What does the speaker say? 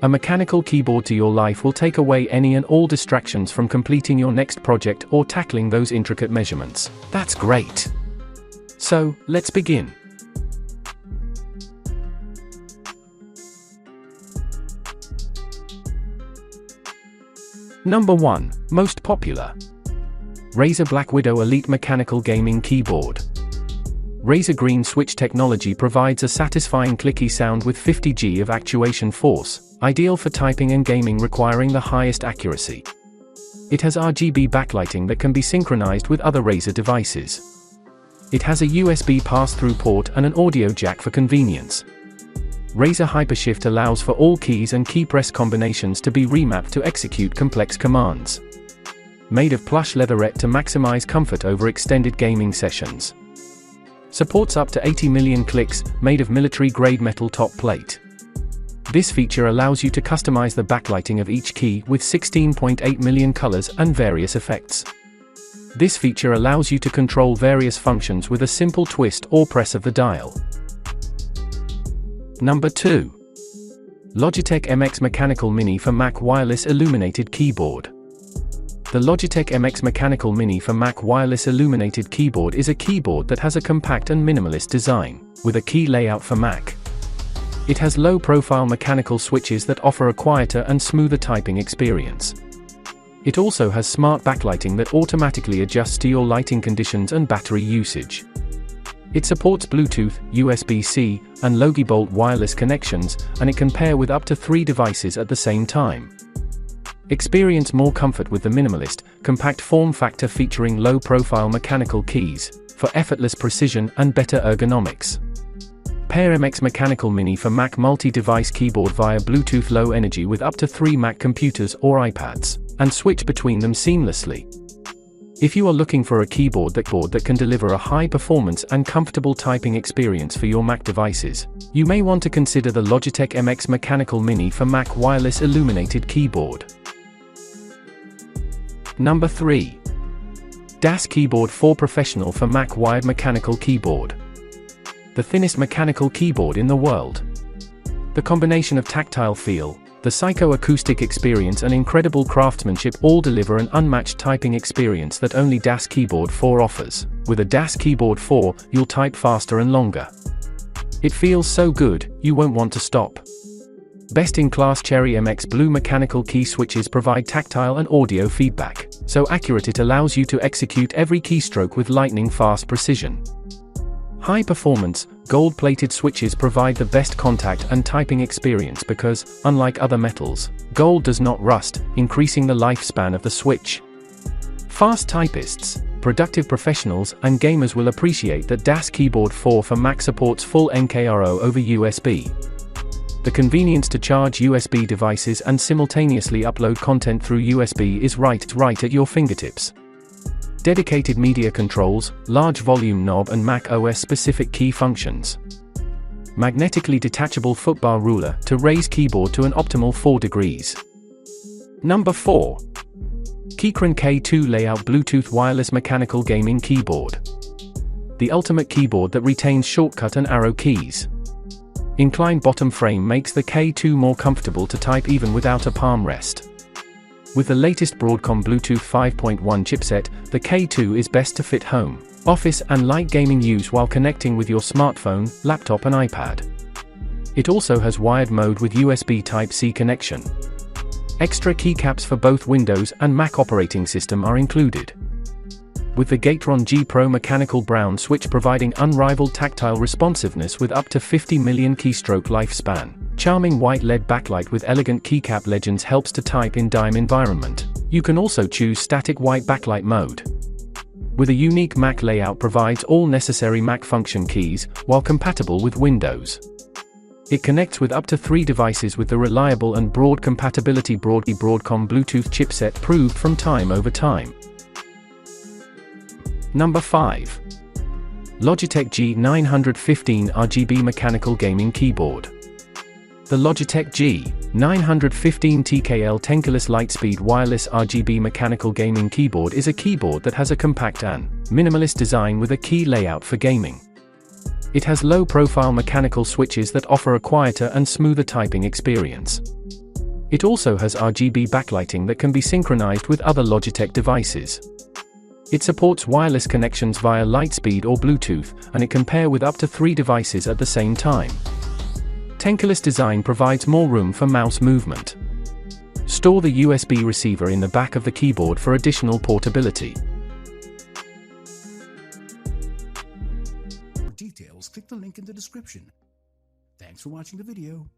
A mechanical keyboard to your life will take away any and all distractions from completing your next project or tackling those intricate measurements. That's great! So, let's begin. Number 1. Most popular. Razer BlackWidow Elite Mechanical Gaming Keyboard. Razer green switch technology provides a satisfying clicky sound with 50 G of actuation force, ideal for typing and gaming requiring the highest accuracy. It has RGB backlighting that can be synchronized with other Razer devices. It has a USB pass-through port and an audio jack for convenience. Razer Hypershift allows for all keys and key press combinations to be remapped to execute complex commands. Made of plush leatherette to maximize comfort over extended gaming sessions. Supports up to 80 million clicks, made of military-grade metal top plate. This feature allows you to customize the backlighting of each key with 16.8 million colors and various effects. This feature allows you to control various functions with a simple twist or press of the dial. Number 2. Logitech MX Mechanical Mini for Mac Wireless Illuminated Keyboard. The Logitech MX Mechanical Mini for Mac Wireless Illuminated Keyboard is a keyboard that has a compact and minimalist design, with a key layout for Mac. It has low-profile mechanical switches that offer a quieter and smoother typing experience. It also has smart backlighting that automatically adjusts to your lighting conditions and battery usage. It supports Bluetooth, USB-C, and Logibolt wireless connections, and it can pair with up to 3 devices at the same time. Experience more comfort with the minimalist, compact form factor featuring low-profile mechanical keys, for effortless precision and better ergonomics. Pair MX Mechanical Mini for Mac multi-device keyboard via Bluetooth Low Energy with up to 3 Mac computers or iPads, and switch between them seamlessly. If you are looking for a keyboard that can deliver a high-performance and comfortable typing experience for your Mac devices, you may want to consider the Logitech MX Mechanical Mini for Mac Wireless Illuminated Keyboard. Number 3. DAS Keyboard 4 Professional for Mac Wired Mechanical Keyboard. The thinnest mechanical keyboard in the world. The combination of tactile feel, the psycho-acoustic experience and incredible craftsmanship all deliver an unmatched typing experience that only DAS Keyboard 4 offers. With a DAS Keyboard 4, you'll type faster and longer. It feels so good, you won't want to stop. Best-in-class Cherry MX Blue mechanical key switches provide tactile and audio feedback, so accurate it allows you to execute every keystroke with lightning-fast precision. High-performance, gold-plated switches provide the best contact and typing experience because, unlike other metals, gold does not rust, increasing the lifespan of the switch. Fast typists, productive professionals, and gamers will appreciate that DAS Keyboard 4 for Mac supports full NKRO over USB. The convenience to charge USB devices and simultaneously upload content through USB is right at your fingertips. Dedicated media controls, large volume knob and Mac OS specific key functions. Magnetically detachable footbar ruler to raise keyboard to an optimal 4 degrees. Number 4. Keychron K2 Layout Bluetooth Wireless Mechanical Gaming Keyboard. The ultimate keyboard that retains shortcut and arrow keys. Inclined bottom frame makes the K2 more comfortable to type even without a palm rest. With the latest Broadcom Bluetooth 5.1 chipset, the K2 is best to fit home, office and light gaming use while connecting with your smartphone, laptop and iPad. It also has wired mode with USB Type-C connection. Extra keycaps for both Windows and Mac operating system are included. With the Keychron G Pro mechanical brown switch providing unrivaled tactile responsiveness with up to 50 million keystroke lifespan. Charming white LED backlight with elegant keycap legends helps to type in DIME environment. You can also choose static white backlight mode. With a unique Mac layout provides all necessary Mac function keys, while compatible with Windows. It connects with up to 3 devices with the reliable and broad compatibility Broadcom Bluetooth chipset proved from time over time. Number 5. Logitech G915 RGB Mechanical Gaming Keyboard. The Logitech G915 TKL Tenkeless Lightspeed Wireless RGB Mechanical Gaming Keyboard is a keyboard that has a compact and minimalist design with a key layout for gaming. It has low-profile mechanical switches that offer a quieter and smoother typing experience. It also has RGB backlighting that can be synchronized with other Logitech devices. It supports wireless connections via Lightspeed or Bluetooth, and it can pair with up to 3 devices at the same time. Tenkerless design provides more room for mouse movement. Store the USB receiver in the back of the keyboard for additional portability. For details, click the link in the description. Thanks for watching the video.